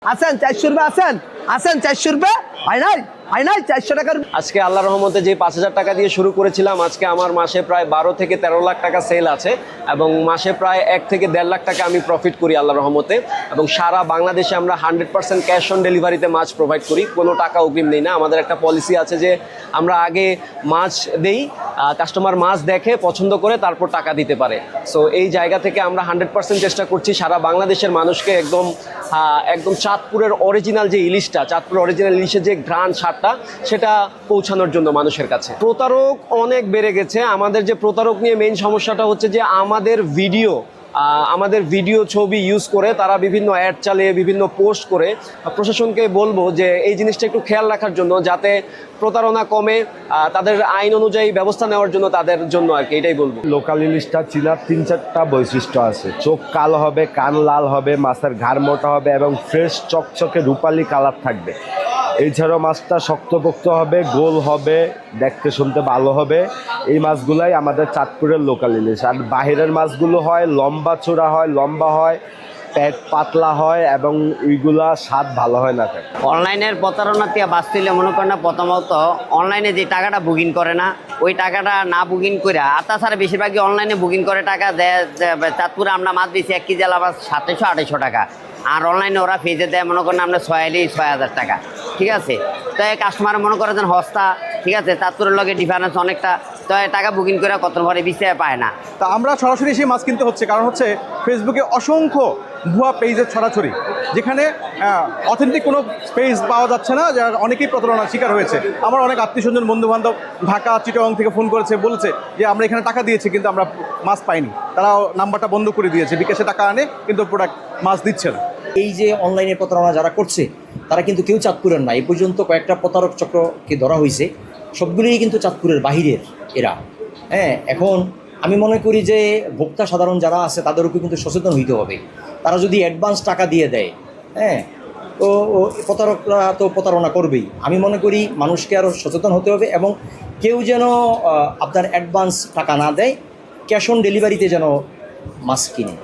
আছেন 400 রুপে আছেন 400 রুপে হয় নাই 400 টাকার। আজকে আল্লাহর রহমতে যে 5,000 টাকা দিয়ে শুরু করেছিলাম, আজকে আমার মাসে প্রায় 12 থেকে 13 লাখ টাকা সেল আছে এবং মাসে প্রায় 1 থেকে 1.5 লাখ টাকা আমি প্রফিট করি আল্লাহর রহমতে। এবং সারা বাংলাদেশে আমরা 100% ক্যাশ অন ডেলিভারিতে মাছ প্রোভাইড করি, কোনো টাকা অগ্রিম নেই না। আমাদের একটা পলিসি আছে যে আমরা আগে মাছ দেই, কাস্টমার মাছ দেখে পছন্দ করে তারপর টাকা দিতে পারে। সো এই জায়গা থেকে আমরা 100% চেষ্টা করছি সারা বাংলাদেশের মানুষকে একদম চাঁদপুরের অরিজিনাল যে ইলিশটা, চাঁদপুরের অরিজিনাল ইলিশের যে ঘ্রাণ স্বাদটা, সেটা পৌঁছানোর জন্য মানুষের কাছে। প্রতারক অনেক বেড়ে গেছে। আমাদের যে প্রতারক নিয়ে মেইন সমস্যাটা হচ্ছে যে আমাদের ভিডিও ছবি ইউজ করে তারা বিভিন্ন অ্যাড চালিয়ে বিভিন্ন পোস্ট করে। প্রশাসনকে বলবো যে এই জিনিসটা একটু খেয়াল রাখার জন্য, যাতে প্রতারণা কমে, তাদের আইন অনুযায়ী ব্যবস্থা নেওয়ার জন্য তাদের জন্য আর কি, এটাই বলবো। লোকাল ইলিশটা চিনার 3-4টা বৈশিষ্ট্য আছে। চোখ কালো হবে, কান লাল হবে, মাছের ঘাড় মোটা হবে এবং ফ্রেশ চকচকে রূপালি কালার থাকবে। এছাড়াও মাছটা শক্তপোক্ত হবে, গোল হবে, দেখতে শুনতে ভালো হবে। এই মাছগুলাই আমাদের চাঁদপুরের লোকাল ইলিশ। আর বাহিরের মাছগুলো হয় লম্বা চূড়া হয়, লম্বা হয়, পেট পাতলা হয় এবং ওইগুলা স্বাদ ভালো হয় না। অনলাইনের প্রতারণা থেকে বাঁচতে মনে করেন না, প্রথমত অনলাইনে যে টাকাটা বুকিং করে না, ওই টাকাটা না বুকিং করে, আর তাছাড়া বেশিরভাগই অনলাইনে বুকিং করে টাকা দেয়। চাঁদপুরে আমরা মাছ দিচ্ছি 1 কেজি আলা মাছ 700-800 টাকা, আর অনলাইনে ওরা ফেজে দেয় মনে করেন আমরা 6,000 টাকা। ঠিক আছে, তো এই কাস্টমার মনে করে যেন হস্তা, ঠিক আছে, চাঁদপুরের লগে ডিফারেন্স অনেকটা, তো টাকা বুকিং করে কত পরে বিষয়ে পায় না। তা আমরা সরাসরি এসে মাছ কিনতে হচ্ছে, কারণ হচ্ছে ফেসবুকে অসংখ্য ভুয়া পেজের ছড়াছড়ি, যেখানে অথেন্টিক কোনো পেজ পাওয়া যাচ্ছে না, যার অনেকেই প্রতারণার শিকার হয়েছে। আমার অনেক আত্মীয়স্বজন বন্ধুবান্ধব ঢাকা চিটাগং থেকে ফোন করেছে, বলেছে যে আমরা এখানে টাকা দিয়েছি কিন্তু আমরা মাছ পাইনি। তারা নাম্বারটা বন্ধ করে দিয়েছে, বিকাশে টাকা আনে কিন্তু প্রোডাক্ট মাছ দিচ্ছে না। এই যে অনলাইনে প্রতারণা যারা করছে তারা কিন্তু কেউ চাঁদপুরের না। এই পর্যন্ত কয়েকটা প্রতারক চক্রকে ধরা হয়েছে, সবগুলোই কিন্তু চাঁদপুরের বাহিরের এরা। এখন আমি মনে করি যে ভোক্তা সাধারণ যারা আছে তাদের উপর কিন্তু সচেতন হইতে হবে। তারা যদি অ্যাডভান্স টাকা দিয়ে দেয়, তো প্রতারকরা তো প্রতারণা করবেই। আমি মনে করি মানুষকে আরও সচেতন হতে হবে এবং কেউ যেন আপনার অ্যাডভান্স টাকা না দেয়, ক্যাশ অন ডেলিভারিতে যেন মাছ কিনে।